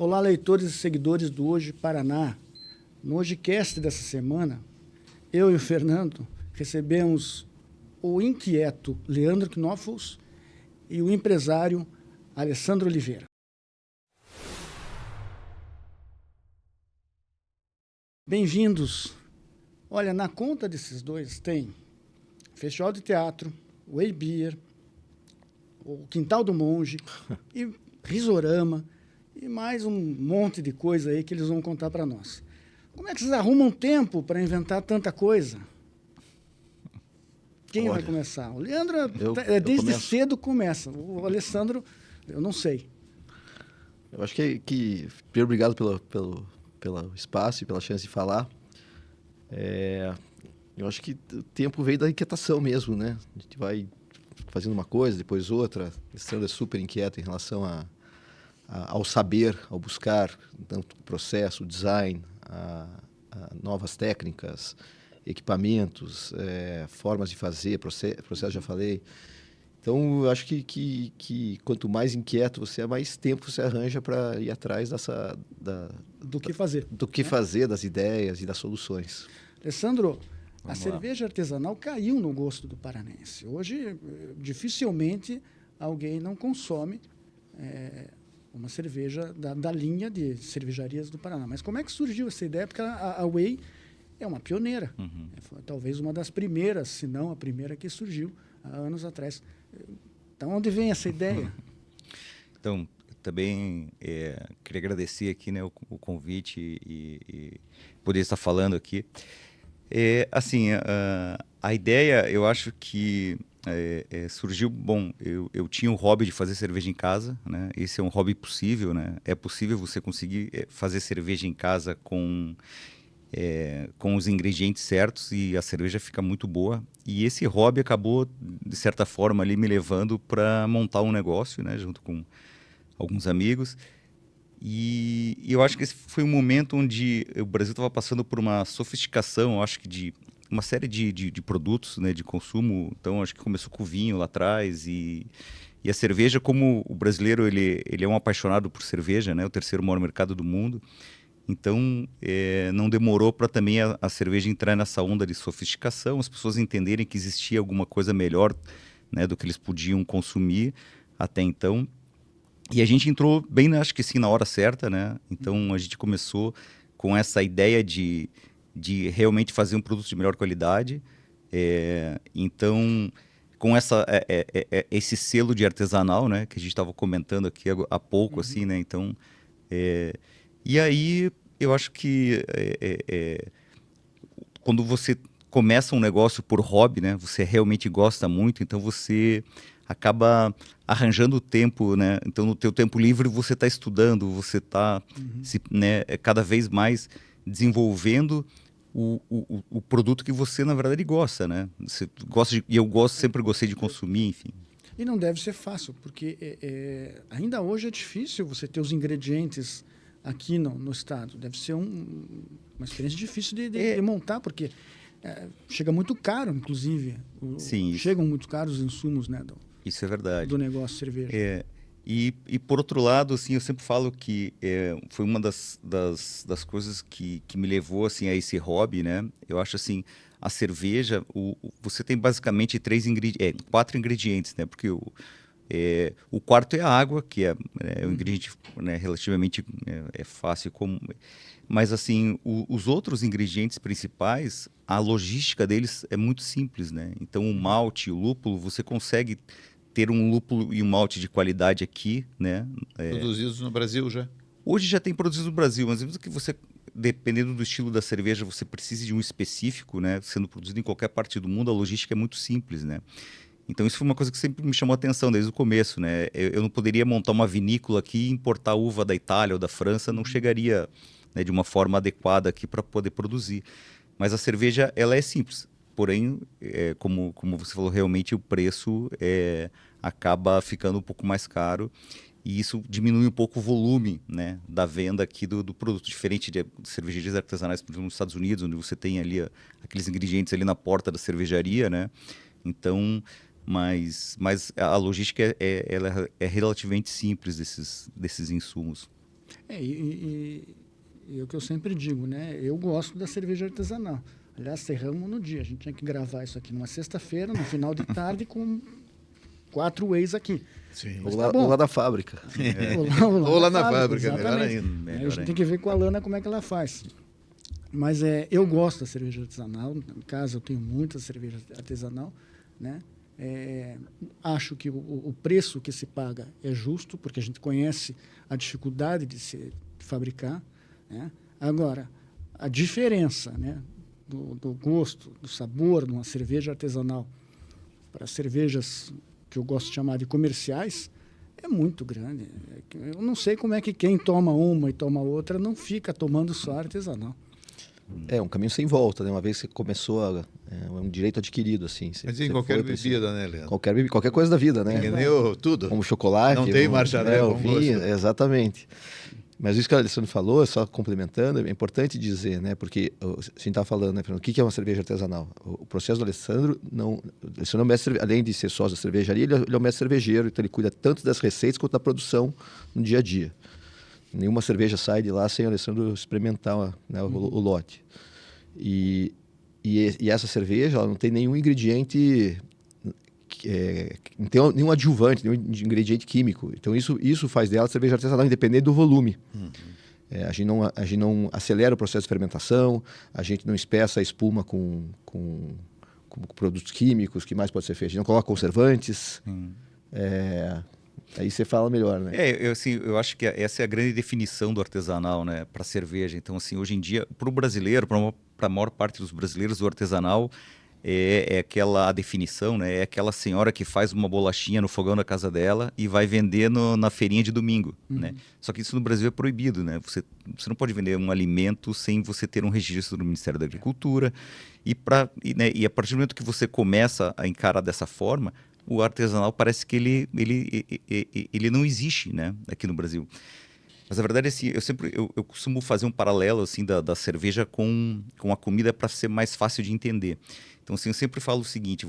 Olá, leitores e seguidores do Hoje Paraná. No HojeCast dessa semana, eu e o Fernando recebemos o inquieto Leandro Knofels e o empresário Alessandro Oliveira. Bem-vindos. Olha, na conta desses dois tem Festival de Teatro, Way Beer, o Quintal do Monge e Risorama e mais um monte de coisa aí que eles vão contar para nós. Como é que vocês arrumam tempo para inventar tanta coisa? Quem vai começar? O Leandro, desde cedo começa. O Alessandro, eu não sei. Eu acho que primeiro, obrigado pelo espaço e pela chance de falar. Eu acho que o tempo veio da inquietação mesmo, né? A gente vai fazendo uma coisa, depois outra. O Alessandro é super inquieto em relação ao saber, ao buscar, tanto o processo, o design, a novas técnicas, equipamentos, formas de fazer, processo já falei. Então, eu acho que quanto mais inquieto você é, mais tempo você arranja para ir atrás do que fazer. Do que fazer, das ideias e das soluções. Alessandro, a cerveja artesanal caiu no gosto do paranense. Hoje, dificilmente alguém não consome uma cerveja da linha de cervejarias do Paraná. Mas como é que surgiu essa ideia? Porque a Way é uma pioneira. Uhum. Foi talvez uma das primeiras, se não a primeira que surgiu há anos atrás. Então, onde vem essa ideia? Então, também queria agradecer aqui, né, o convite e poder estar falando aqui. A ideia, eu acho que surgiu, bom, eu tinha o hobby de fazer cerveja em casa, né? Esse é um hobby possível, né? É possível você conseguir fazer cerveja em casa com os ingredientes certos e a cerveja fica muito boa. E esse hobby acabou, de certa forma, ali me levando para montar um negócio, né? Junto com alguns amigos. E eu acho que esse foi um momento onde o Brasil estava passando por uma sofisticação, eu acho que de uma série de produtos, né, de consumo. Então, acho que começou com o vinho lá atrás e a cerveja, como o brasileiro ele é um apaixonado por cerveja, né, o terceiro maior mercado do mundo. Então, não demorou para também a cerveja entrar nessa onda de sofisticação, as pessoas entenderem que existia alguma coisa melhor, né, do que eles podiam consumir até então. E a gente entrou bem, acho que sim, na hora certa, né? Então, a gente começou com essa ideia de realmente fazer um produto de melhor qualidade. Então, com esse selo de artesanal, né? Que a gente estava comentando aqui há pouco, assim, né? Então, e aí, eu acho que quando você começa um negócio por hobby, né? Você realmente gosta muito, então você acaba arranjando tempo, né? Então, no teu tempo livre, você está estudando, você está cada vez mais desenvolvendo o produto que você, na verdade, gosta, né? Você gosta e eu sempre gostei de consumir, enfim. E não deve ser fácil, porque ainda hoje é difícil você ter os ingredientes aqui no estado. Deve ser uma experiência difícil de montar, porque chega muito caro, inclusive. Sim, chegam muito caros os insumos, né? Isso é verdade. Do negócio de cerveja. E por outro lado, assim, eu sempre falo que foi uma das coisas que me levou assim, a esse hobby, né? Eu acho assim, a cerveja, você tem basicamente 4 ingredientes, né? Porque o quarto é a água, que é um ingrediente, né, relativamente fácil, mas assim, os outros ingredientes principais, a logística deles é muito simples, né? Então o malte, o lúpulo, você consegue ter um lúpulo e um malte de qualidade aqui, né? Produzidos no Brasil já? Hoje já tem produzido no Brasil, mas mesmo que você, dependendo do estilo da cerveja, você precise de um específico, né? Sendo produzido em qualquer parte do mundo, a logística é muito simples, né? Então isso foi uma coisa que sempre me chamou a atenção desde o começo, né? Eu não poderia montar uma vinícola aqui e importar uva da Itália ou da França, não chegaria, né, de uma forma adequada aqui para poder produzir. Mas a cerveja, ela é simples. Porém, como você falou, realmente o preço acaba ficando um pouco mais caro e isso diminui um pouco o volume, né, da venda aqui do produto, diferente de cervejarias artesanais, por exemplo, nos Estados Unidos, onde você tem ali aqueles ingredientes ali na porta da cervejaria, né? Então, mas a logística ela é relativamente simples desses insumos. E o que eu sempre digo, né? Eu gosto da cerveja artesanal. Aliás, cerramos no dia. A gente tinha que gravar isso aqui numa sexta-feira, no final de tarde, com 4 whey's aqui. Sim. Mas Ou lá da fábrica. Ou lá na fábrica, melhor exatamente. ainda. Aí a gente tem que ver com a Lana como é que ela faz. Mas eu gosto da cerveja artesanal. Em casa eu tenho muita cerveja artesanal, né? Acho que o preço que se paga é justo, porque a gente conhece a dificuldade de fabricar, né? Agora, a diferença, né, do gosto, do sabor de uma cerveja artesanal para cervejas que eu gosto de chamar de comerciais é muito grande. Eu não sei como é que quem toma uma e toma outra não fica tomando só artesanal. É um caminho sem volta, né? Uma vez que você começou, é um direito adquirido, assim. Mas em qualquer bebida, né, Leandro? Qualquer coisa da vida, né? Tudo. Como chocolate. Não tem marcha ré, o vinho, exatamente. Mas isso que o Alessandro falou, só complementando, é importante dizer, né? Porque a gente está falando, né, Fernando, o que é uma cerveja artesanal? O processo do Alessandro, é um mestre, além de ser sócio da cervejaria, ele é um mestre cervejeiro, então ele cuida tanto das receitas quanto da produção no dia a dia. Nenhuma cerveja sai de lá sem o Alessandro experimentar, né, o lote. E essa cerveja, ela não tem nenhum ingrediente, não tem nenhum adjuvante, nenhum ingrediente químico. Então isso faz dela cerveja artesanal, independente do volume. A gente não acelera o processo de fermentação, a gente não espessa a espuma com produtos químicos, que mais pode ser feito. A gente não coloca conservantes. Aí você fala melhor, né? Eu acho que essa é a grande definição do artesanal, né, para cerveja. Então, assim, hoje em dia, para o brasileiro, para a maior parte dos brasileiros, o artesanal é aquela definição, né? É aquela senhora que faz uma bolachinha no fogão da casa dela e vai vender na feirinha de domingo, né? Só que isso no Brasil é proibido, né? Você não pode vender um alimento sem você ter um registro do Ministério da Agricultura. E a partir do momento que você começa a encarar dessa forma, o artesanal parece que ele não existe, né, aqui no Brasil. Mas a verdade é assim, eu costumo fazer um paralelo assim da cerveja com a comida para ser mais fácil de entender. Então, assim, eu sempre falo o seguinte: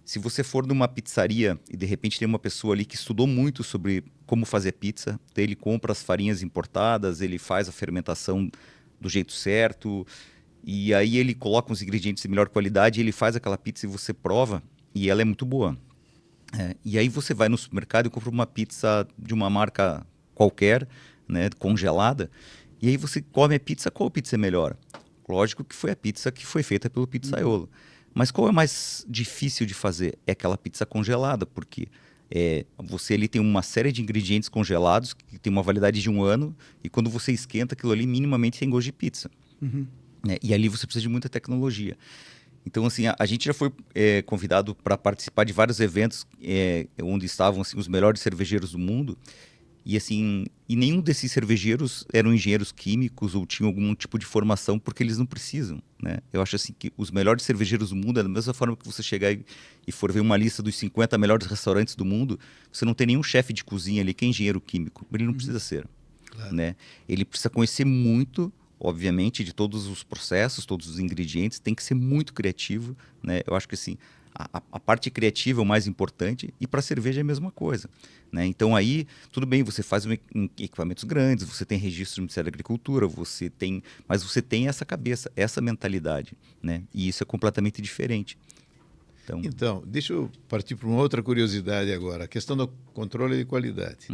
se você for numa pizzaria e de repente tem uma pessoa ali que estudou muito sobre como fazer pizza, então ele compra as farinhas importadas, ele faz a fermentação do jeito certo, e aí ele coloca uns ingredientes de melhor qualidade, e ele faz aquela pizza e você prova, e ela é muito boa. E aí você vai no supermercado e compra uma pizza de uma marca qualquer, né, congelada, e aí você come a pizza. Qual pizza é melhor? Lógico que foi a pizza que foi feita pelo pizzaiolo. Mas qual é mais difícil de fazer? É aquela pizza congelada, porque você ali tem uma série de ingredientes congelados que tem uma validade de 1 ano, e quando você esquenta aquilo ali, minimamente tem gosto de pizza. E ali você precisa de muita tecnologia. Então, assim, a gente já foi convidado para participar de vários eventos onde estavam assim, os melhores cervejeiros do mundo. E, assim, nenhum desses cervejeiros eram engenheiros químicos ou tinham algum tipo de formação, porque eles não precisam, né? Eu acho assim que os melhores cervejeiros do mundo, é da mesma forma que você chegar e for ver uma lista dos 50 melhores restaurantes do mundo, você não tem nenhum chefe de cozinha ali que é engenheiro químico. Ele não precisa ser, claro, né? Ele precisa conhecer muito, obviamente, de todos os processos, todos os ingredientes, tem que ser muito criativo, né? Eu acho que assim, a parte criativa é o mais importante, e para a cerveja é a mesma coisa, né? Então aí, tudo bem, você faz equipamentos grandes, você tem registro do Ministério da Agricultura, mas você tem essa cabeça, essa mentalidade, né? E isso é completamente diferente. Então, deixa eu partir para uma outra curiosidade agora, a questão do controle de qualidade.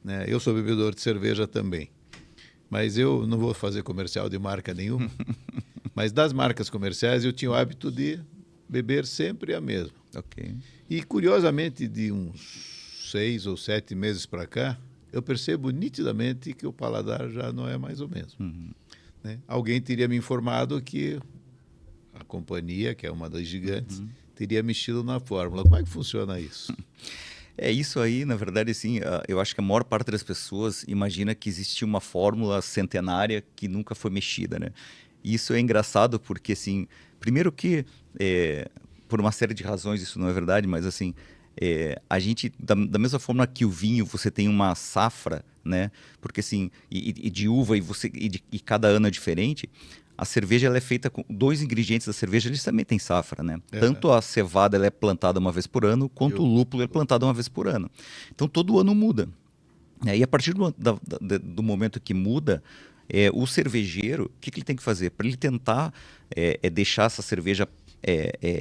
Né? Eu sou bebedor de cerveja também. Mas eu não vou fazer comercial de marca nenhuma. Mas das marcas comerciais eu tinha o hábito de beber sempre a mesma. Okay. E curiosamente, de uns 6 ou 7 meses para cá, eu percebo nitidamente que o paladar já não é mais o mesmo. Né? Alguém teria me informado que a companhia, que é uma das gigantes, teria mexido na fórmula. Como é que funciona isso? Isso aí, na verdade, assim, eu acho que a maior parte das pessoas imagina que existe uma fórmula centenária que nunca foi mexida, né? E isso é engraçado porque, assim, primeiro que, por uma série de razões isso não é verdade, mas, assim, a gente, da mesma forma que o vinho, você tem uma safra, né? Porque, assim, e de uva e cada ano é diferente. A cerveja ela é feita com 2 ingredientes da cerveja, eles também têm safra, né? Tanto a cevada ela é plantada uma vez por ano, quanto o lúpulo é plantado uma vez por ano. Então todo ano muda, E a partir do momento que muda, o cervejeiro, o que ele tem que fazer? Para ele tentar deixar essa cerveja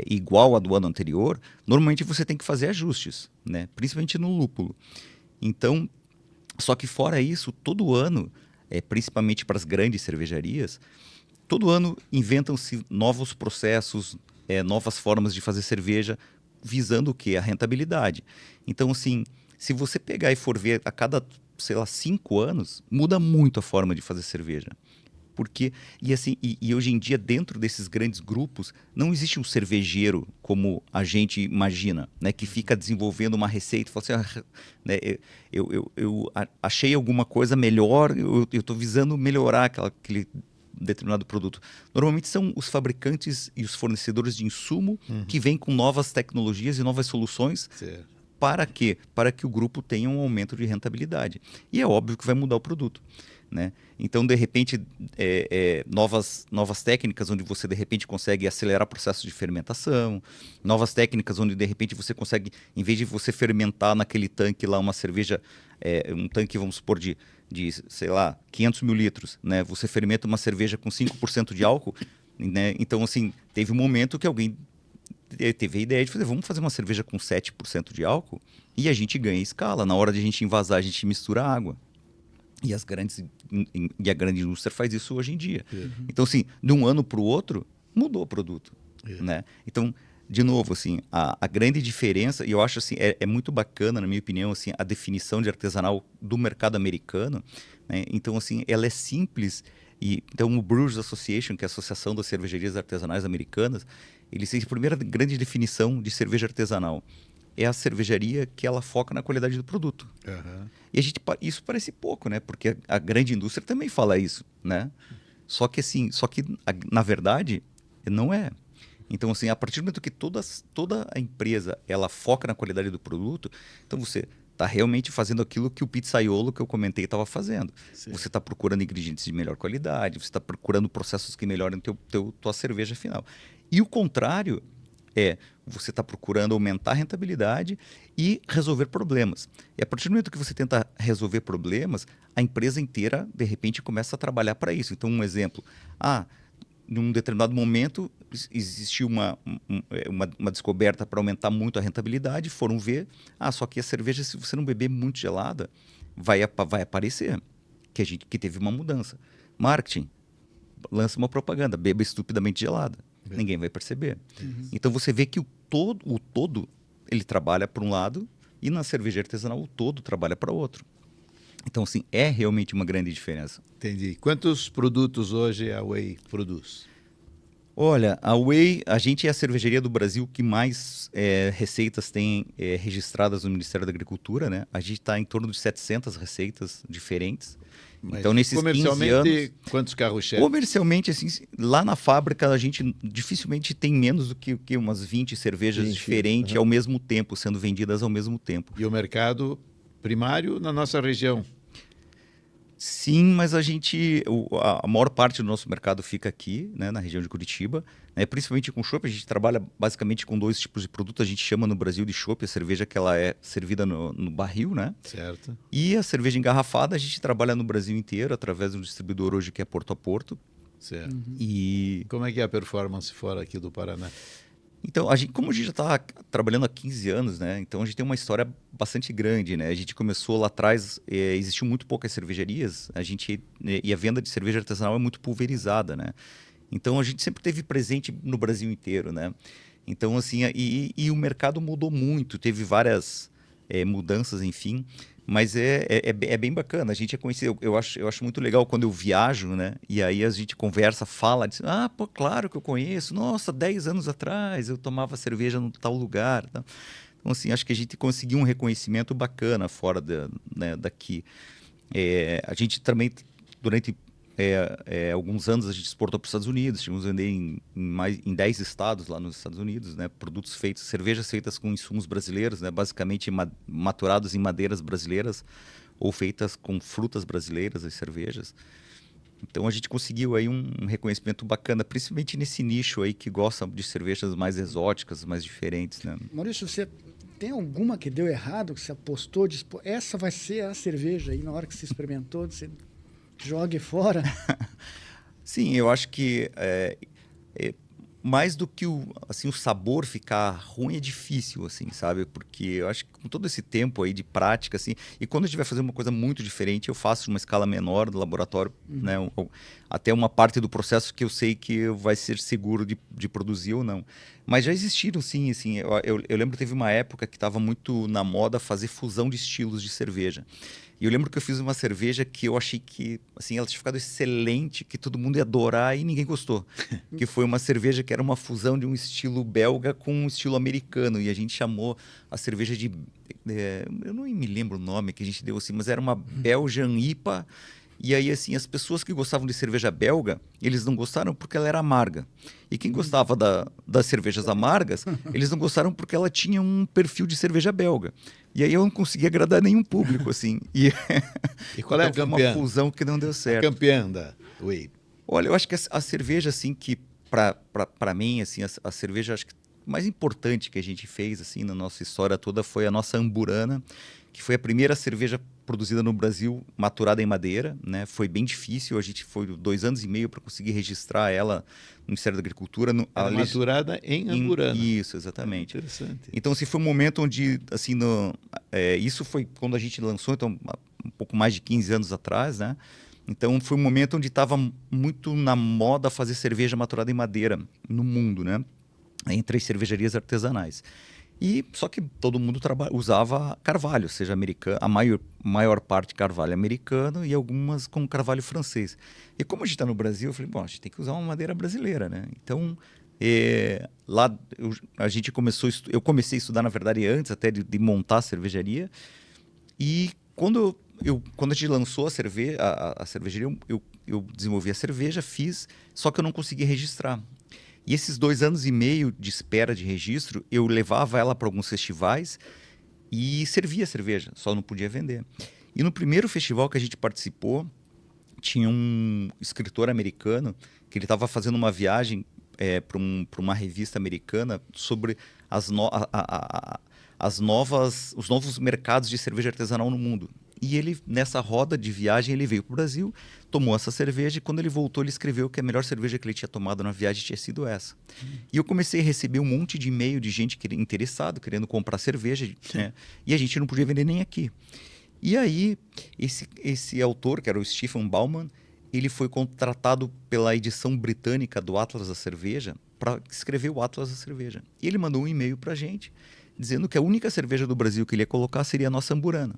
igual à do ano anterior, normalmente você tem que fazer ajustes, né? Principalmente no lúpulo. Então, só que fora isso, todo ano, principalmente para as grandes cervejarias, todo ano inventam-se novos processos, novas formas de fazer cerveja, visando o quê? A rentabilidade. Então, assim, se você pegar e for ver a cada, sei lá, 5 anos, muda muito a forma de fazer cerveja. Porque, e hoje em dia, dentro desses grandes grupos, não existe um cervejeiro como a gente imagina, né? Que fica desenvolvendo uma receita e fala assim, né, eu achei alguma coisa melhor, eu estou visando melhorar aquele determinado produto. Normalmente são os fabricantes e os fornecedores de insumo que vêm com novas tecnologias e novas soluções. Certo. Para quê? Para que o grupo tenha um aumento de rentabilidade. E é óbvio que vai mudar o produto, né? Então, de repente, novas técnicas onde você, de repente, consegue acelerar processos de fermentação, novas técnicas onde, de repente, você consegue, em vez de você fermentar naquele tanque lá uma cerveja, um tanque, vamos supor, de sei lá, 500 mil litros, né? Você fermenta uma cerveja com 5% de álcool, né? Então, assim, teve um momento que alguém teve a ideia de fazer, vamos fazer uma cerveja com 7% de álcool e a gente ganha escala. Na hora de a gente envasar, a gente mistura água. E a grande indústria faz isso hoje em dia. Então, assim, de um ano para o outro, mudou o produto. Né? Então, de novo, assim, a grande diferença, e eu acho assim, é muito bacana, na minha opinião, assim, a definição de artesanal do mercado americano. Né? Então, assim, ela é simples. Então, o Brewers Association, que é a Associação das Cervejarias Artesanais Americanas, eles têm a primeira grande definição de cerveja artesanal. É a cervejaria que ela foca na qualidade do produto. E isso parece pouco, né? Porque a grande indústria também fala isso, né? Só que na verdade não é. Então, assim, a partir do momento que toda a empresa ela foca na qualidade do produto, então você está realmente fazendo aquilo que o pizzaiolo que eu comentei estava fazendo. Sim. Você está procurando ingredientes de melhor qualidade, você está procurando processos que melhorem tua cerveja final. E o contrário você está procurando aumentar a rentabilidade e resolver problemas. E a partir do momento que você tenta resolver problemas, a empresa inteira, de repente, começa a trabalhar para isso. Então, um exemplo. Num determinado momento, existiu uma descoberta para aumentar muito a rentabilidade, foram ver, só que a cerveja, se você não beber muito gelada, vai aparecer que teve uma mudança. Marketing, lança uma propaganda, beba estupidamente gelada. Ninguém vai perceber. Então você vê que o todo ele trabalha para um lado e na cerveja artesanal o todo trabalha para outro. Então, assim, é realmente uma grande diferença. Entendi. Quantos produtos hoje a Whey produz? Olha, a Whey, a gente é a cervejaria do Brasil que mais receitas tem registradas no Ministério da Agricultura, né? A gente está em torno de 700 receitas diferentes. Mas então, nesses 15 anos, quantos carros-chefe? Comercialmente, assim, lá na fábrica, a gente dificilmente tem menos do que umas 20 cervejas diferentes ao mesmo tempo, sendo vendidas ao mesmo tempo. E o mercado primário na nossa região? Sim, mas a maior parte do nosso mercado fica aqui, né, na região de Curitiba, né, principalmente com chopp. A gente trabalha basicamente com 2 tipos de produto. A gente chama no Brasil de chopp, a cerveja que ela é servida no barril, né? Certo. E a cerveja engarrafada a gente trabalha no Brasil inteiro através de um distribuidor hoje que é Porto a Porto. Certo. E como é que é a performance fora aqui do Paraná? Então, como a gente já está trabalhando há 15 anos, né? Então a gente tem uma história bastante grande, né? A gente começou lá atrás, existiam muito poucas cervejarias, e a venda de cerveja artesanal é muito pulverizada, né? Então a gente sempre teve presente no Brasil inteiro, né? Então, assim, e o mercado mudou muito, teve várias mudanças, enfim. Mas é bem bacana. A gente é conhecido. Eu acho muito legal quando eu viajo, né? E aí a gente conversa, fala, diz, pô, claro que eu conheço. Nossa, 10 anos atrás eu tomava cerveja no tal lugar. Então, assim, acho que a gente conseguiu um reconhecimento bacana fora daqui. A gente também, durante alguns anos, a gente exportou para os Estados Unidos. Chegamos a vender em 10 estados lá nos Estados Unidos, né? Cervejas feitas com insumos brasileiros, né? Basicamente maturados em madeiras brasileiras ou feitas com frutas brasileiras, as cervejas. Então a gente conseguiu aí um reconhecimento bacana, principalmente nesse nicho aí que gosta de cervejas mais exóticas, mais diferentes, né? Maurício, você tem alguma que deu errado, que você apostou, disse, pô, essa vai ser a cerveja, e na hora que você experimentou, você jogue fora? Sim, eu acho que mais do que o sabor ficar ruim é difícil, assim, sabe? Porque eu acho que com todo esse tempo aí de prática, assim, e quando a gente vai fazer uma coisa muito diferente, eu faço uma escala menor do laboratório, né? Até uma parte do processo que eu sei que vai ser seguro de produzir ou não. Mas já existiram, sim, assim, eu lembro que teve uma época que estava muito na moda fazer fusão de estilos de cerveja. E eu lembro que eu fiz uma cerveja que eu achei que, assim, ela tinha ficado excelente, que todo mundo ia adorar e ninguém gostou. Que foi uma cerveja que era uma fusão de um estilo belga com um estilo americano. E a gente chamou a cerveja de... eu não me lembro o nome que a gente deu assim, mas era uma Belgian IPA. E aí, assim, as pessoas que gostavam de cerveja belga, eles não gostaram porque ela era amarga. E quem gostava das cervejas amargas, eles não gostaram porque ela tinha um perfil de cerveja belga. E aí eu não conseguia agradar nenhum público, assim. E qual é a então, campeã? foi uma fusão que não deu certo. A campeã da Wave. Olha, eu acho que a cerveja, assim, que para mim, assim, a cerveja, acho que mais importante que a gente fez, assim, na nossa história toda foi a nossa Amburana, que foi a primeira cerveja produzida no Brasil, maturada em madeira, né? Foi bem difícil, a gente foi 2 anos e meio para conseguir registrar ela no Ministério da Agricultura. Maturada em Amburana. Isso, exatamente. Interessante. Então, assim, foi um momento onde, assim, isso foi quando a gente lançou, então, um pouco mais de 15 anos atrás, né? Então, foi um momento onde estava muito na moda fazer cerveja maturada em madeira no mundo, né? Entre as cervejarias artesanais. Só que todo mundo usava carvalho, seja americano, a maior parte carvalho americano e algumas com carvalho francês. E como a gente está no Brasil, eu falei, bom, a gente tem que usar uma madeira brasileira, né? Então, lá a gente eu comecei a estudar, na verdade, antes até de montar a cervejaria. E quando a gente lançou a cervejaria, eu desenvolvi a cerveja, fiz, só que eu não consegui registrar. E esses 2 anos e meio de espera de registro, eu levava ela para alguns festivais e servia cerveja, só não podia vender. E no primeiro festival que a gente participou, tinha um escritor americano que ele estava fazendo uma viagem para uma revista americana sobre os novos mercados de cerveja artesanal no mundo. E ele, nessa roda de viagem, ele veio para o Brasil, tomou essa cerveja e quando ele voltou, ele escreveu que a melhor cerveja que ele tinha tomado na viagem tinha sido essa. E eu comecei a receber um monte de e-mail de gente interessado, querendo comprar cerveja, né? E a gente não podia vender nem aqui. E aí, esse autor, que era o Stephen Bauman, ele foi contratado pela edição britânica do Atlas da Cerveja para escrever o Atlas da Cerveja. E ele mandou um e-mail para a gente, dizendo que a única cerveja do Brasil que ele ia colocar seria a nossa Amburana.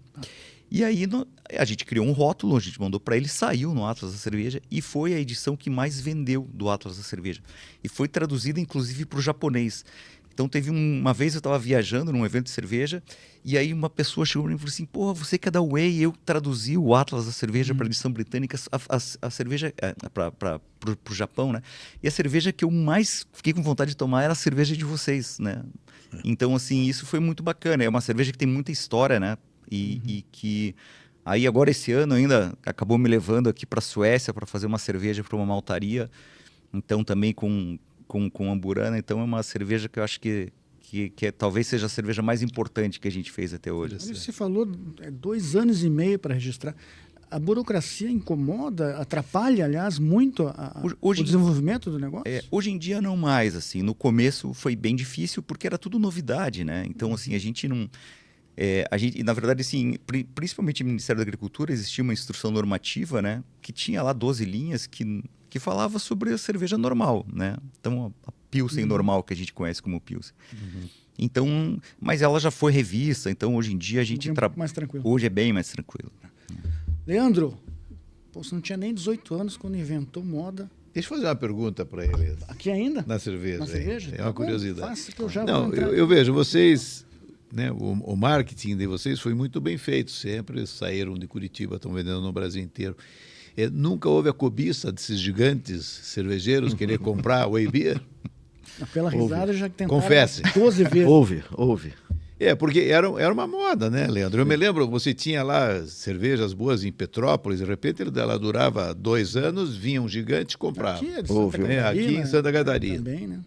E aí a gente criou um rótulo, a gente mandou para ele, saiu no Atlas da Cerveja e foi a edição que mais vendeu do Atlas da Cerveja. E foi traduzida, inclusive, para o japonês. Então, teve uma vez eu estava viajando num evento de cerveja e aí uma pessoa chegou para mim e falou assim, pô, você que é da Whey, eu traduzi o Atlas da Cerveja para a edição britânica, a cerveja para o Japão, né? E a cerveja que eu mais fiquei com vontade de tomar era a cerveja de vocês, né? Então, assim, isso foi muito bacana. É uma cerveja que tem muita história, né? E que aí agora esse ano ainda acabou me levando aqui para a Suécia para fazer uma cerveja para uma maltaria, então também com Amburana. Então é uma cerveja que eu acho que talvez seja a cerveja mais importante que a gente fez até hoje. Você falou 2 anos e meio para registrar. A burocracia incomoda, atrapalha, aliás, muito o desenvolvimento do negócio? Hoje em dia não mais, assim. No começo foi bem difícil porque era tudo novidade, né? Então, assim, a gente não... na verdade, assim, principalmente no Ministério da Agricultura, existia uma instrução normativa, né, que tinha lá 12 linhas que falava sobre a cerveja normal, né? Então, a Pilsen normal, que a gente conhece como Pilsen. Então, mas ela já foi revista, então hoje em dia a gente... mais tranquilo. Hoje é bem mais tranquilo. Leandro, você não tinha nem 18 anos quando inventou moda. Deixa eu fazer uma pergunta para ele. Aqui ainda? Na cerveja. Na cerveja? É uma curiosidade. Faça que eu já não, vou entrar. Eu vejo, vocês... Né, o marketing de vocês foi muito bem feito, sempre saíram de Curitiba, estão vendendo no Brasil inteiro. Nunca houve a cobiça desses gigantes cervejeiros querer comprar a Whey Beer? Pela risada já tentaram Confesse. 12 vezes. Houve. Porque era uma moda, né, Leandro? Eu me lembro, você tinha lá cervejas boas em Petrópolis, de repente ela durava 2 anos, vinha um gigante comprar. Aqui, de Santa Catarina, aqui em Santa Catarina. Também, né?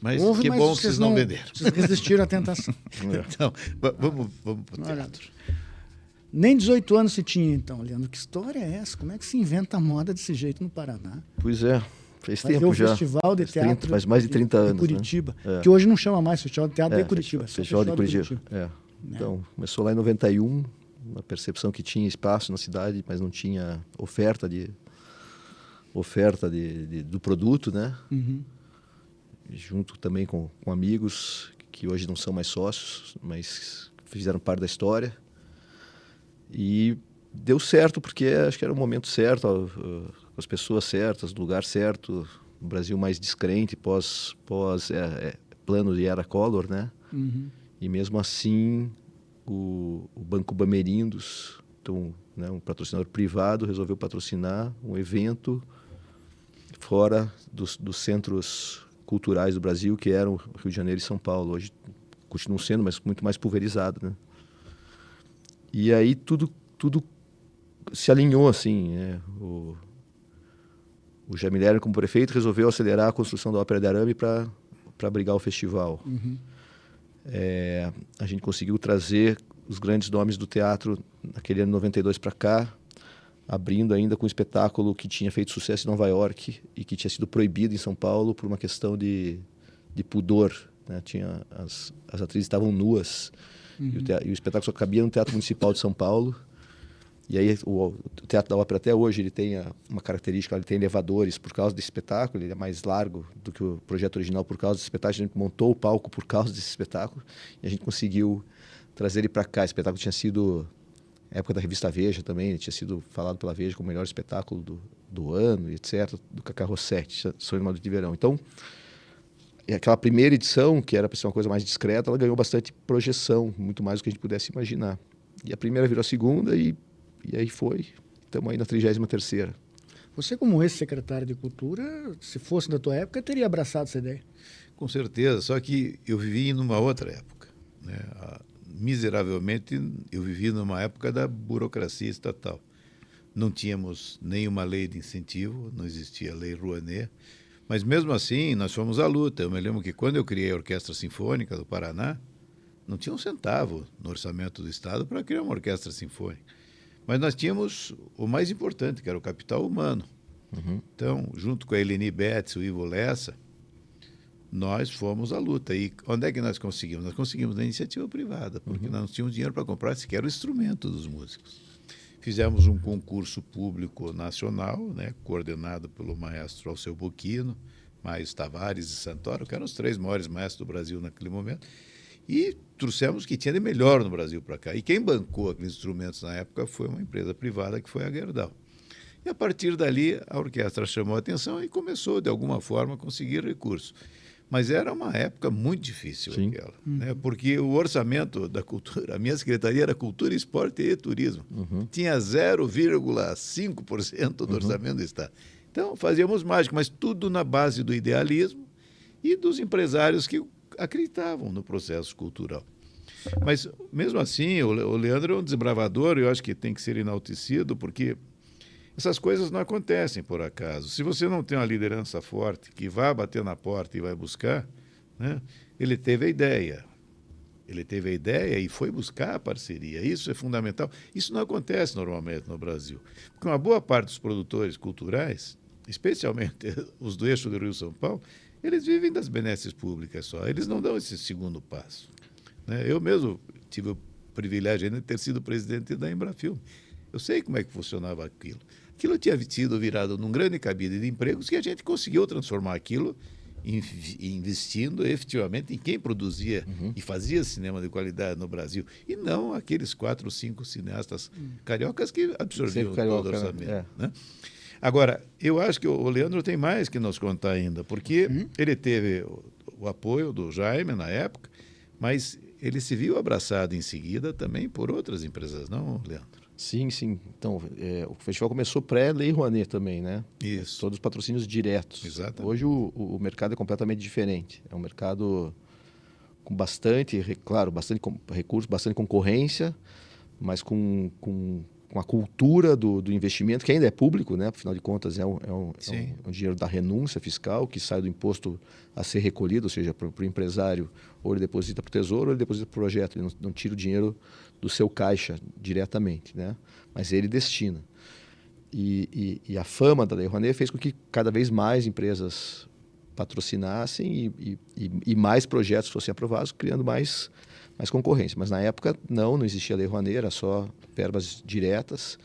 Mas Houve, que mas bom que vocês não venderam. Vocês resistiram à tentação. Então, vamos para o Olha, teatro. nem 18 anos se tinha, então, Leandro. Que história é essa? Como é que se inventa a moda desse jeito no Paraná? Pois é, faz Fazer tempo o já. Festival de Teatro faz mais de 30 de anos. Curitiba, Né? que hoje não chama mais Festival de Teatro de Curitiba. Festival de Curitiba. Então, começou lá em 91, uma percepção que tinha espaço na cidade, mas não tinha oferta do produto, né? Uhum. Junto também com amigos que hoje não são mais sócios, mas fizeram parte da história. E deu certo, porque acho que era o momento certo, as pessoas certas, no lugar certo, o Brasil mais descrente, pós plano de Era Collor, né? Uhum. E mesmo assim, o Banco Bamerindos, então, né, um patrocinador privado, resolveu patrocinar um evento fora dos centros culturais do Brasil, que eram Rio de Janeiro e São Paulo. Hoje continuam sendo, mas muito mais pulverizado, né? E aí tudo se alinhou, assim, né? O Jaime Lerner, como prefeito, resolveu acelerar a construção da Ópera de Arame para abrigar o festival. Uhum. A gente conseguiu trazer os grandes nomes do teatro naquele ano 92 para cá, abrindo ainda com um espetáculo que tinha feito sucesso em Nova York e que tinha sido proibido em São Paulo por uma questão de pudor, né? As atrizes estavam nuas. Uhum. E o espetáculo só cabia no Teatro Municipal de São Paulo. E aí o Teatro da Ópera até hoje ele tem uma característica, ele tem elevadores por causa desse espetáculo, ele é mais largo do que o projeto original por causa desse espetáculo. A gente montou o palco por causa desse espetáculo e a gente conseguiu trazer ele para cá. O espetáculo tinha sido época da revista Veja também, ele tinha sido falado pela Veja como o melhor espetáculo do ano, etc., do Cacá Rossetti, Sonho de Verão. Então, aquela primeira edição, que era para ser uma coisa mais discreta, ela ganhou bastante projeção, muito mais do que a gente pudesse imaginar. E a primeira virou a segunda e aí foi. Estamos aí na 33ª. Você, como ex-secretário de Cultura, se fosse da tua época, teria abraçado essa ideia. Com certeza, só que eu vivi numa outra época, né? Miseravelmente, eu vivi numa época da burocracia estatal. Não tínhamos nenhuma lei de incentivo, não existia a lei Rouanet, mas mesmo assim nós fomos à luta. Eu me lembro que quando eu criei a Orquestra Sinfônica do Paraná, não tinha um centavo no orçamento do Estado para criar uma orquestra sinfônica. Mas nós tínhamos o mais importante, que era o capital humano. Uhum. Então, junto com a Eleni Betts, o Ivo Lessa, nós fomos à luta. E onde é que nós conseguimos? Nós conseguimos na iniciativa privada, porque nós não tínhamos dinheiro para comprar sequer o instrumento dos músicos. Fizemos um concurso público nacional, né, coordenado pelo maestro Alceu Bocchino, Maes Tavares e Santoro, que eram os 3 maiores maestros do Brasil naquele momento, e trouxemos o que tinha de melhor no Brasil para cá. E quem bancou aqueles instrumentos na época foi uma empresa privada, que foi a Gerdau. E a partir dali a orquestra chamou a atenção e começou, de alguma forma, a conseguir recursos. Mas era uma época muito difícil aquela, né? Porque o orçamento da cultura, a minha secretaria era Cultura, Esporte e Turismo, tinha 0,5% do orçamento do Estado. Então fazíamos mágica, mas tudo na base do idealismo e dos empresários que acreditavam no processo cultural. Mas mesmo assim, o Leandro é um desbravador, eu acho que tem que ser enaltecido, porque essas coisas não acontecem por acaso. Se você não tem uma liderança forte que vá bater na porta e vai buscar, né? Ele teve a ideia e foi buscar a parceria. Isso é fundamental. Isso não acontece normalmente no Brasil. Porque uma boa parte dos produtores culturais, especialmente os do eixo do Rio-São Paulo, eles vivem das benesses públicas só. Eles não dão esse segundo passo, né? Eu mesmo tive o privilégio de ter sido presidente da Embrafilme. Eu sei como é que funcionava aquilo. Aquilo tinha sido virado num grande cabide de empregos que a gente conseguiu transformar aquilo investindo efetivamente em quem produzia e fazia cinema de qualidade no Brasil. E não aqueles 4 ou 5 cineastas cariocas que absorviam todo o orçamento. Né? Agora, eu acho que o Leandro tem mais que nos contar ainda, porque ele teve o apoio do Jaime na época, mas ele se viu abraçado em seguida também por outras empresas, não, Leandro? Sim. Então, o festival começou pré-Lei Rouanet também, né? Isso. Todos os patrocínios diretos. Exatamente. Hoje o mercado é completamente diferente. É um mercado com bastante recurso, bastante concorrência, mas com com a cultura do investimento, que ainda é público, né? Afinal de contas, é um dinheiro da renúncia fiscal que sai do imposto a ser recolhido, ou seja, para o empresário, ou ele deposita para o Tesouro, ou ele deposita para o projeto. Ele não tira o dinheiro do seu caixa diretamente, né? Mas ele destina. E a fama da Lei Rouanet fez com que cada vez mais empresas patrocinassem e mais projetos fossem aprovados, criando mais concorrência. Mas na época não existia Lei Rouanet, era só verbas diretas.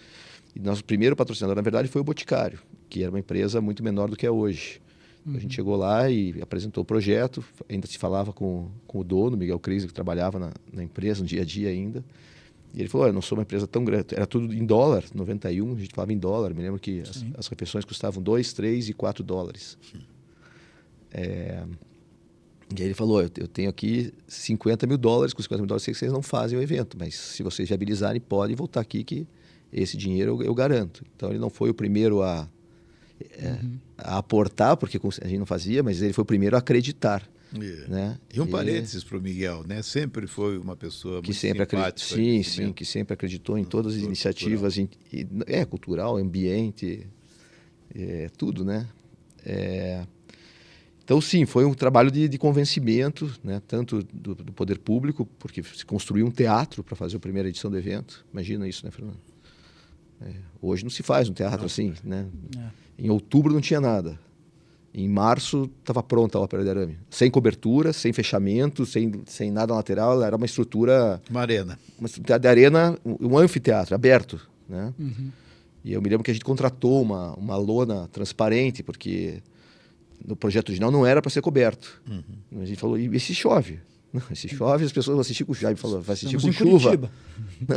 E nosso primeiro patrocinador, na verdade, foi o Boticário, que era uma empresa muito menor do que é hoje. Então, a gente chegou lá e apresentou o projeto, ainda se falava com o dono, Miguel Crise, que trabalhava na empresa no dia a dia ainda. E ele falou, eu não sou uma empresa tão grande. Era tudo em dólar, 91, a gente falava em dólar. Me lembro que as refeições custavam 2, 3 e 4 dólares. E aí ele falou, eu tenho aqui 50 mil dólares, com 50 mil dólares vocês não fazem o evento, mas se vocês viabilizarem, podem voltar aqui que esse dinheiro eu garanto. Então ele não foi o primeiro a aportar, porque a gente não fazia, mas ele foi o primeiro a acreditar. Né? E um parênteses para o Miguel, né? Sempre foi uma pessoa que muito sempre simpática. Sim, que sempre acreditou em todas as iniciativas, cultural, ambiente, tudo, né? Então, sim, foi um trabalho de convencimento, né? Tanto do poder público, porque se construiu um teatro para fazer a primeira edição do evento. Imagina isso, né, Fernando? Hoje não se faz um teatro assim, né? Em outubro não tinha nada. Em março estava pronta a Ópera de Arame. Sem cobertura, sem fechamento, sem nada lateral. Ela era uma estrutura... Uma arena. Uma estrutura de arena, um anfiteatro aberto, né? E eu me lembro que a gente contratou uma lona transparente, porque no projeto original não era para ser coberto. A gente falou, e se chove? Não, se chove, as pessoas vão assistir com chuva. Ele falou, vai assistir com chuva. Curitiba.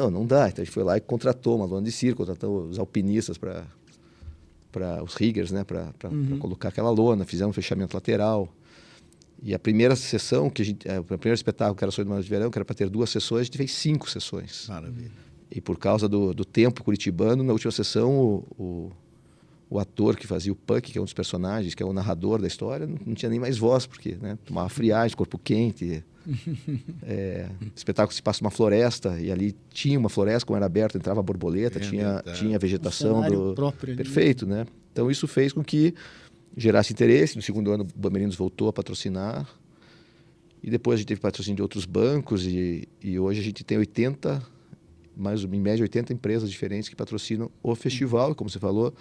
Não dá. Então a gente foi lá e contratou uma lona de circo, contratou os alpinistas para os riggers, né, para colocar aquela lona, fizemos um fechamento lateral. E a primeira sessão, o primeiro espetáculo que era Sonho do Mar de Verão, que era para ter 2 sessões, a gente fez 5 sessões. Maravilha. E por causa do tempo curitibano, na última sessão, o ator que fazia o Puck, que é um dos personagens, que é o narrador da história, não tinha nem mais voz, porque tomava friagem, corpo quente. O espetáculo se passa numa floresta, e ali tinha uma floresta, como era aberta, entrava borboleta, tinha a vegetação do próprio. Perfeito, né? Então isso fez com que gerasse interesse. No segundo ano, o Bamerinos voltou a patrocinar, e depois a gente teve patrocínio de outros bancos, e hoje a gente tem em média 80 empresas diferentes que patrocinam o festival, e como você falou,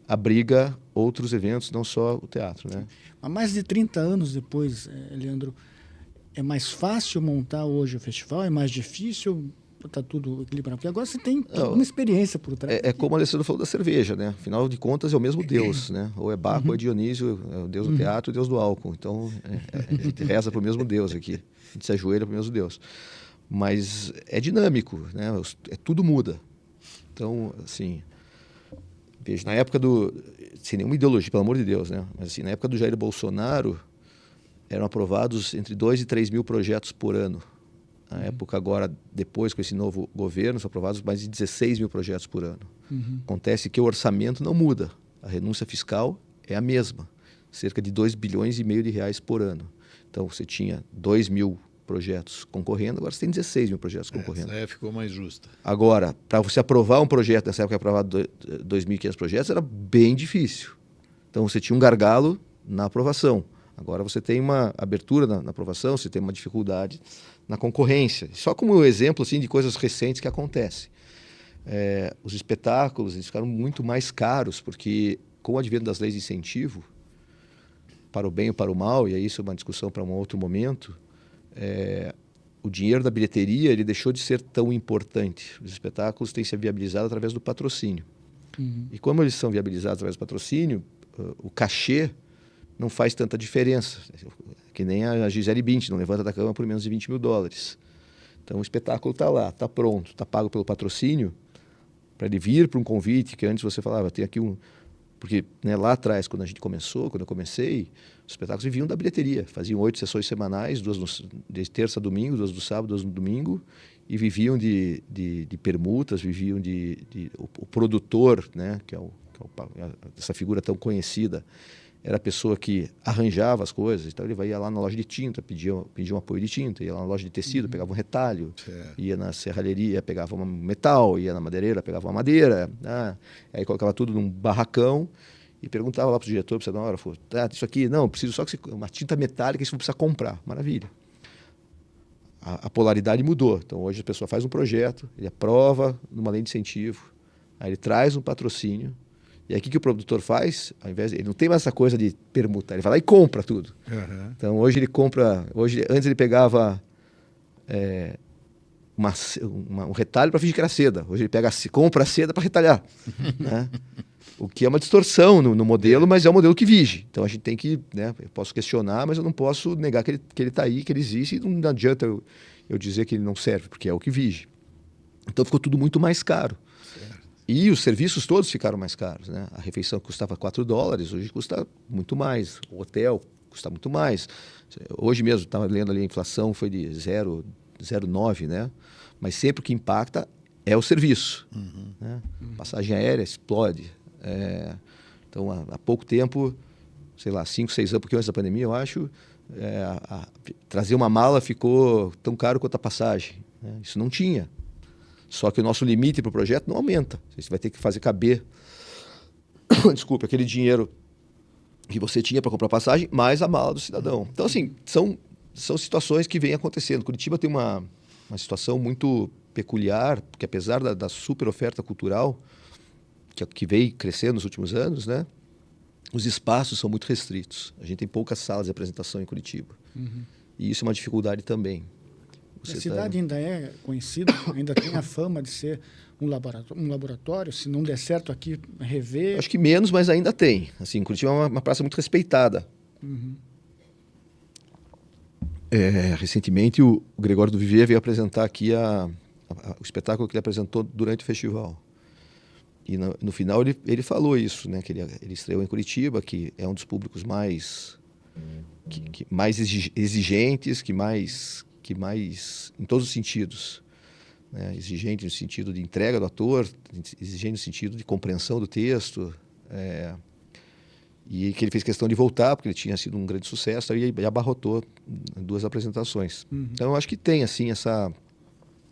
abriga outros eventos, não só o teatro, né? Há mais de 30 anos depois, Leandro, é mais fácil montar hoje o festival? É mais difícil? Está tudo equilibrado? Porque agora você tem uma experiência por trás. É como o Alessandro falou da cerveja, né? Afinal de contas, é o mesmo Deus, né? Ou é Baco, ou é Dionísio, é o Deus do teatro e o Deus do álcool. Então, a gente reza para o mesmo Deus aqui. A gente se ajoelha para o mesmo Deus. Mas é dinâmico, né? Tudo muda. Então, assim... Veja, na época sem nenhuma ideologia, pelo amor de Deus, né? Mas assim, na época do Jair Bolsonaro, eram aprovados entre 2 e 3 mil projetos por ano. Na época, agora, depois com esse novo governo, são aprovados mais de 16 mil projetos por ano. Acontece que o orçamento não muda. A renúncia fiscal é a mesma. Cerca de 2,5 bilhões de reais por ano. Então, você tinha 2 mil projetos concorrendo, agora você tem 16 mil projetos concorrendo. Essa ficou mais justa. Agora, para você aprovar um projeto, nessa época aprovado 2.500 projetos, era bem difícil. Então você tinha um gargalo na aprovação. Agora você tem uma abertura na aprovação, você tem uma dificuldade na concorrência. Só como exemplo assim, de coisas recentes que acontecem. Os espetáculos eles ficaram muito mais caros, porque com o advento das leis de incentivo, para o bem ou para o mal, e aí isso é uma discussão para um outro momento, o dinheiro da bilheteria ele deixou de ser tão importante. Os espetáculos têm se viabilizado através do patrocínio. E como eles são viabilizados através do patrocínio, o cachê não faz tanta diferença. Que nem a Gisele Bündchen, não levanta da cama por menos de 20 mil dólares. Então o espetáculo está lá, está pronto, está pago pelo patrocínio, para ele vir para um convite que antes você falava, tem aqui um... Porque lá atrás, quando eu comecei, os espetáculos viviam da bilheteria. Faziam 8 sessões semanais, 2 de terça a domingo, 2 do sábado, 2 no domingo, e viviam de permutas, viviam o produtor, né, que é essa figura tão conhecida, era a pessoa que arranjava as coisas. Então ele ia lá na loja de tinta, pedia um apoio de tinta, ia lá na loja de tecido, pegava um retalho, ia na serralheria, pegava um metal, ia na madeireira, pegava uma madeira, aí colocava tudo num barracão e perguntava lá para o diretor, na hora, falou, isso aqui, não, preciso só que uma tinta metálica, isso não precisa comprar. Maravilha. A polaridade mudou. Então hoje a pessoa faz um projeto, ele aprova numa lei de incentivo, aí ele traz um patrocínio. E aí o que o produtor faz? Ao invés ele não tem mais essa coisa de permutar, ele vai lá e compra tudo. Então hoje ele compra, antes ele pegava um retalho para fingir que era seda. Hoje ele compra a seda para retalhar, né? O que é uma distorção no modelo, mas é um modelo que vige. Então a gente tem que, né? Eu posso questionar, mas eu não posso negar que ele está aí, que ele existe, e não adianta eu dizer que ele não serve, porque é o que vige. Então ficou tudo muito mais caro. E os serviços todos ficaram mais caros, né? A refeição custava $4, hoje custa muito mais. O hotel custa muito mais. Hoje mesmo, estava lendo ali, a inflação foi de 0,9, né? Mas sempre o que impacta é o serviço. Né? Passagem aérea explode. Então, há pouco tempo, sei lá, 5, 6 anos, porque antes da pandemia, eu acho, trazer uma mala ficou tão caro quanto a passagem. Né? Isso não tinha. Só que o nosso limite para o projeto não aumenta. Você vai ter que fazer caber, desculpe, aquele dinheiro que você tinha para comprar passagem, mais a mala do cidadão. Então, assim, são situações que vêm acontecendo. Curitiba tem uma situação muito peculiar, porque apesar da super oferta cultural que veio crescendo nos últimos anos, né, os espaços são muito restritos. A gente tem poucas salas de apresentação em Curitiba. E isso é uma dificuldade também. A cidade ainda é conhecida, ainda tem a fama de ser um laboratório. Se não der certo aqui, rever. Acho que menos, mas ainda tem. Assim, Curitiba é uma praça muito respeitada. Recentemente, o Gregório do Vivier veio apresentar aqui o espetáculo que ele apresentou durante o festival. E no final ele falou isso, né? Que ele estreou em Curitiba, que é um dos públicos mais exigentes, que mais em todos os sentidos, né? Exigente no sentido de entrega do ator, exigente no sentido de compreensão do texto, e que ele fez questão de voltar porque ele tinha sido um grande sucesso e abarrotou 2 apresentações. Então eu acho que tem assim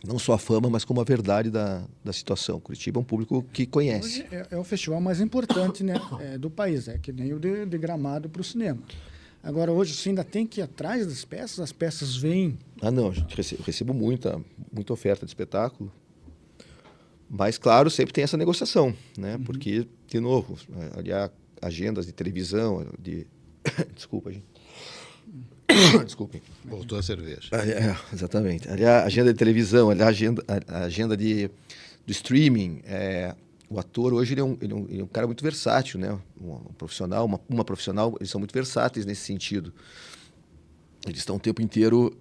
não só a fama, mas como a verdade da situação. Curitiba é um público que conhece. Hoje é o festival mais importante, né, do país, que nem o de Gramado para o cinema. Agora, hoje, você ainda tem que ir atrás das peças? As peças vêm... Não, eu recebo muita oferta de espetáculo. Mas, claro, sempre tem essa negociação, né? Porque, de novo, ali há agendas de televisão, Desculpa, gente. Desculpem. Voltou a cerveja. Exatamente. Ali a agenda de televisão, ali a agenda do streaming. O ator hoje ele é um cara muito versátil, né? Um profissional, uma profissional, eles são muito versáteis nesse sentido. Eles estão o tempo inteiro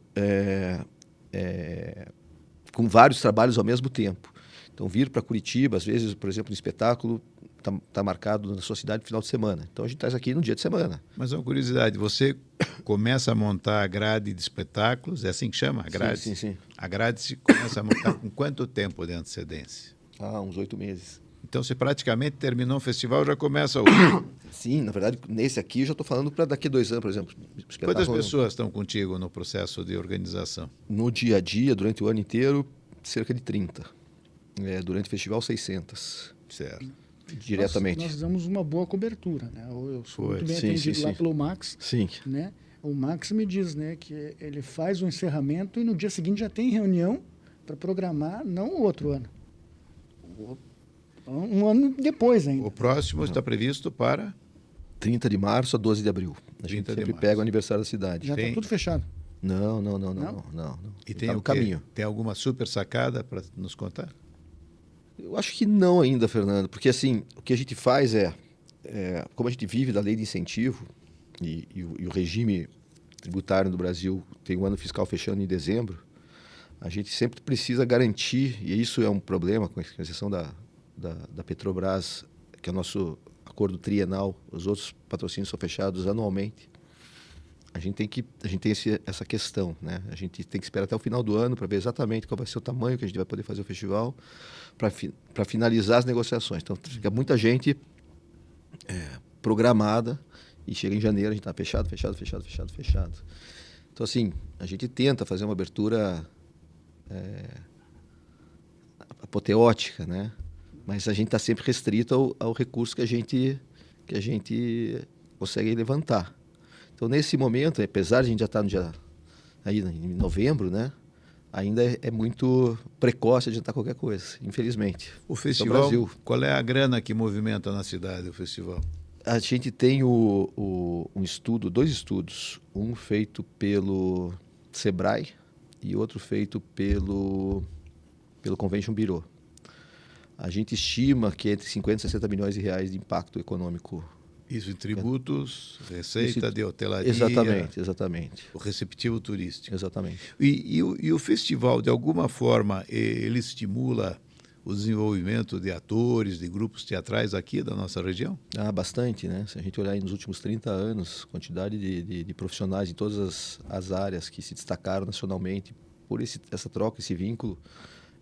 com vários trabalhos ao mesmo tempo. Então, vir para Curitiba, às vezes, por exemplo, no espetáculo, está marcado na sua cidade no final de semana. Então, a gente traz aqui no dia de semana. Mas uma curiosidade, você começa a montar a grade de espetáculos, é assim que chama? A grade? Sim. A grade se começa a montar com quanto tempo de antecedência? Uns 8 meses. Então, você praticamente terminou o festival, já começa outro. Sim, na verdade, nesse aqui eu já estou falando para daqui a 2 anos, por exemplo. Quantas pessoas estão contigo no processo de organização? No dia a dia, durante o ano inteiro, cerca de 30. Durante o festival, 600. Certo. Diretamente. Nós damos uma boa cobertura, né? Eu sou muito bem atendido lá pelo Max. Sim. Né? O Max me diz, né, que ele faz o encerramento e no dia seguinte já tem reunião para programar, não o outro ano. Um ano depois ainda. O próximo está previsto para? 30 de março a 12 de abril. A gente sempre pega o aniversário da cidade. Já está tudo fechado. Não. E tem tá no caminho. Tem alguma super sacada para nos contar? Eu acho que não ainda, Fernando, porque assim, o que a gente faz como a gente vive da lei de incentivo e o regime tributário no Brasil tem o ano fiscal fechando em dezembro, a gente sempre precisa garantir, e isso é um problema, com exceção da Petrobras, que é o nosso acordo trienal, os outros patrocínios são fechados anualmente. A gente tem essa questão, né? A gente tem que esperar até o final do ano para ver exatamente qual vai ser o tamanho que a gente vai poder fazer o festival, para finalizar as negociações. Então, fica muita gente programada E chega em janeiro, a gente está fechado. Então, assim, a gente tenta fazer uma abertura apoteótica, né? Mas a gente está sempre restrito ao recurso que a gente consegue levantar. Então, nesse momento, apesar de a gente já estar no dia aí em novembro, né? Ainda é muito precoce adiantar qualquer coisa, infelizmente. O festival, Brasil. Qual é a grana que movimenta na cidade o festival? A gente tem dois estudos, um feito pelo Sebrae e outro feito pelo Convention Bureau. A gente estima que entre 50 e 60 milhões de reais de impacto econômico. Isso em tributos, receita de hotelaria. Exatamente. O receptivo turístico. Exatamente. E o festival, de alguma forma, ele estimula o desenvolvimento de atores, de grupos teatrais aqui da nossa região? Bastante, né? Se a gente olhar aí nos últimos 30 anos, quantidade de profissionais em todas as áreas que se destacaram nacionalmente por essa troca, esse vínculo,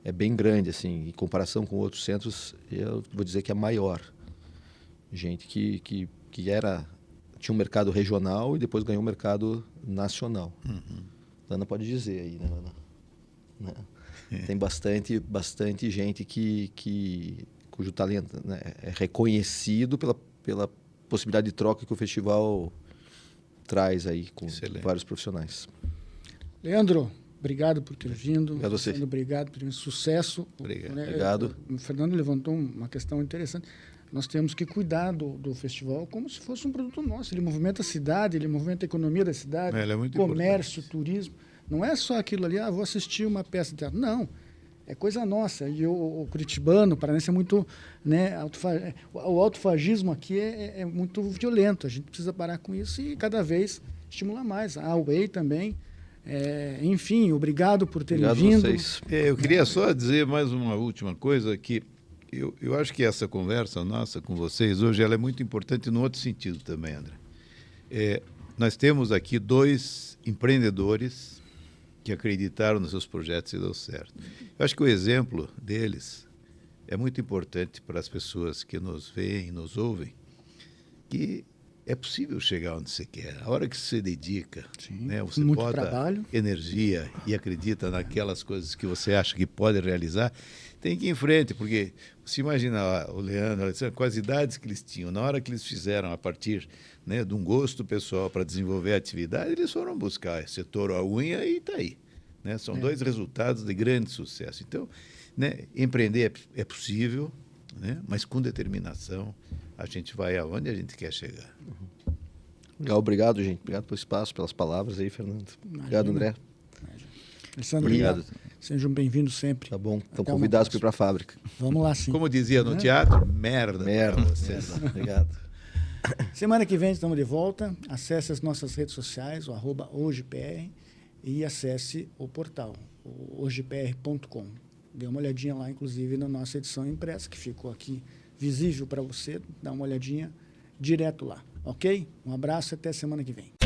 é bem grande, assim, em comparação com outros centros, eu vou dizer que é maior. Gente que tinha um mercado regional e depois ganhou um mercado nacional. Uhum. Ana pode dizer aí, né, Ana? Né? Tem bastante gente cujo talento, né, é reconhecido pela possibilidade de troca que o festival traz aí com vários profissionais. Leandro, obrigado por ter vindo. Obrigado a você. Obrigado por ter sucesso. Obrigado. Né? Obrigado. O Fernando levantou uma questão interessante. Nós temos que cuidar do festival como se fosse um produto nosso. Ele movimenta a cidade, ele movimenta a economia da cidade, comércio, turismo. Não é só aquilo ali, vou assistir uma peça de teatro. Não, é coisa nossa. E o curitibano, o paranense é muito... Né, o autofagismo aqui é muito violento. A gente precisa parar com isso e cada vez estimular mais. A Way também. Enfim, obrigado por terem vindo. Vocês. Eu queria só dizer mais uma última coisa, que eu acho que essa conversa nossa com vocês hoje ela é muito importante no outro sentido também, André. Nós temos aqui 2 empreendedores que acreditaram nos seus projetos e deu certo. Eu acho que o exemplo deles é muito importante para as pessoas que nos veem, nos ouvem, que é possível chegar onde você quer. A hora que você dedica, né, você bota trabalho, energia e acredita naquelas coisas que você acha que pode realizar, tem que ir em frente, porque você imagina o Leandro, com as idades que eles tinham, na hora que eles fizeram a partir, né, de um gosto pessoal para desenvolver a atividade, eles foram buscar setor a unha e está aí. Né? São 2 resultados de grande sucesso. Então, né, empreender é possível, né, mas com determinação a gente vai aonde a gente quer chegar. Legal, obrigado, gente. Obrigado pelo espaço, pelas palavras aí, Fernando. Obrigado, André. Alessandro, obrigado. Sejam bem-vindos sempre. Tá bom, estão convidados para ir para a fábrica. Vamos lá, sim. Como dizia no teatro, merda. Vocês. Obrigado. Semana que vem estamos de volta. Acesse as nossas redes sociais, o @hojepr, e acesse o portal, o hojepr.com. Dê uma olhadinha lá, inclusive, na nossa edição impressa, que ficou aqui visível para você. Dá uma olhadinha direto lá, ok? Um abraço e até semana que vem.